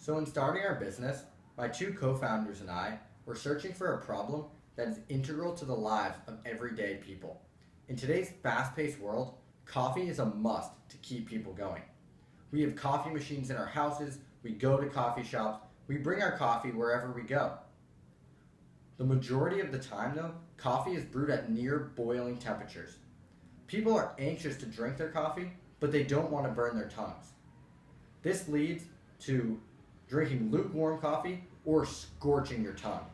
So in starting our business, my two co-founders and I were searching for a problem that is integral to the lives of everyday people. In today's fast-paced world, coffee is a must to keep people going. We have coffee machines in our houses, we go to coffee shops, we bring our coffee wherever we go. The majority of the time though, coffee is brewed at near boiling temperatures. People are anxious to drink their coffee, but they don't want to burn their tongues. This leads to drinking lukewarm coffee or scorching your tongue.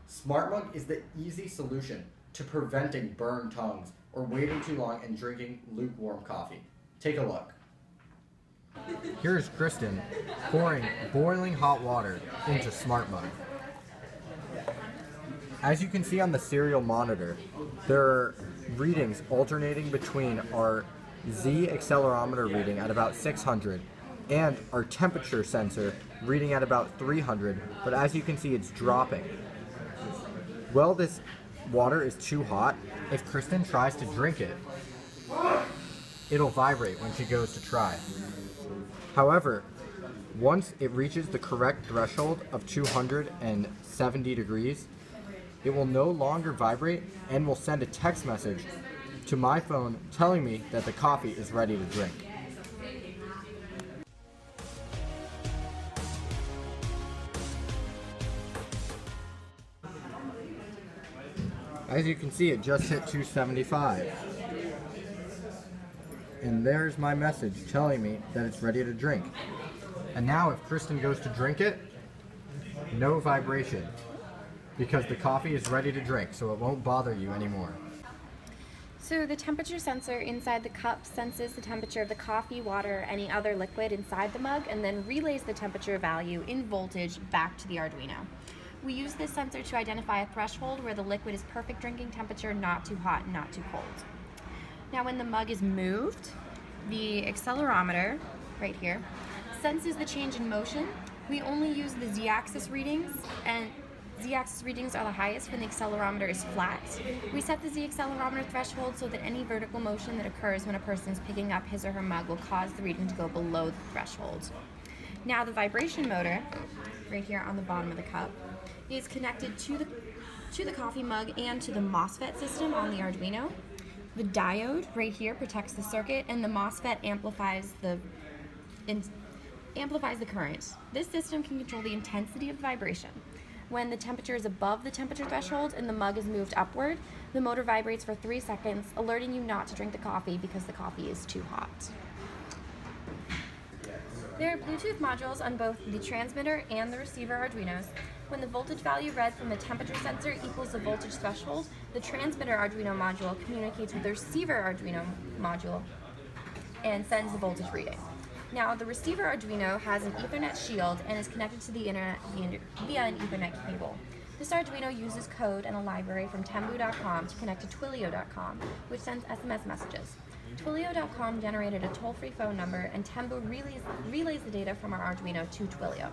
SmartMug is the easy solution to preventing burned tongues or waiting too long and drinking lukewarm coffee. Take a look. Here's Kristen pouring boiling hot water into SmartMug. As you can see on the serial monitor, there are readings alternating between our Z accelerometer reading at about 600 and our temperature sensor reading at about 300, but as you can see, it's dropping. Well, this water is too hot. If Kristen tries to drink it, it'll vibrate when she goes to try. However, once it reaches the correct threshold of 270 degrees, it will no longer vibrate and will send a text message to my phone telling me that the coffee is ready to drink. As you can see, it just hit 275. And there's my message telling me that it's ready to drink. And now if Kristen goes to drink it, no vibration, because the coffee is ready to drink, so it won't bother you anymore. So the temperature sensor inside the cup senses the temperature of the coffee, water, any other liquid inside the mug, and then relays the temperature value in voltage back to the Arduino. We use this sensor to identify a threshold where the liquid is perfect drinking temperature, not too hot, not too cold. Now when the mug is moved, the accelerometer, right here, senses the change in motion. We only use the z-axis readings, and z-axis readings are the highest when the accelerometer is flat. We set the z-accelerometer threshold so that any vertical motion that occurs when a person is picking up his or her mug will cause the reading to go below the threshold. Now the vibration motor, right here on the bottom of the cup, is connected to the coffee mug and to the MOSFET system on the Arduino. The diode right here protects the circuit, and the MOSFET amplifies the current. This system can control the intensity of vibration. When the temperature is above the temperature threshold and the mug is moved upward, the motor vibrates for 3 seconds, alerting you not to drink the coffee because the coffee is too hot. There are Bluetooth modules on both the transmitter and the receiver Arduinos. When the voltage value read from the temperature sensor equals the voltage threshold, the transmitter Arduino module communicates with the receiver Arduino module and sends the voltage reading. Now, the receiver Arduino has an Ethernet shield and is connected to the internet via an Ethernet cable. This Arduino uses code and a library from Tembu.com to connect to Twilio.com, which sends SMS messages. Twilio.com generated a toll-free phone number, and Tembu relays the data from our Arduino to Twilio.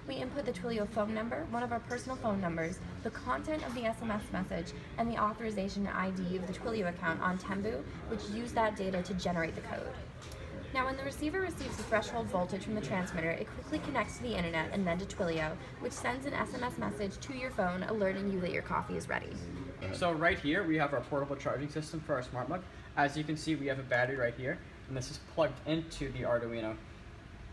We input the Twilio phone number, one of our personal phone numbers, the content of the SMS message, and the authorization ID of the Twilio account on Tembu, which use that data to generate the code. Now, when the receiver receives the threshold voltage from the transmitter, it quickly connects to the internet and then to Twilio, which sends an SMS message to your phone alerting you that your coffee is ready. So right here, we have our portable charging system for our SmartMug. As you can see, we have a battery right here, and this is plugged into the Arduino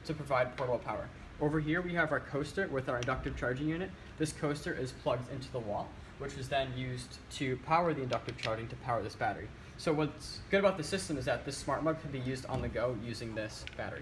to provide portable power. Over here, we have our coaster with our inductive charging unit. This coaster is plugged into the wall, which is then used to power the inductive charging to power this battery. So what's good about the system is that this SmartMug can be used on the go using this battery.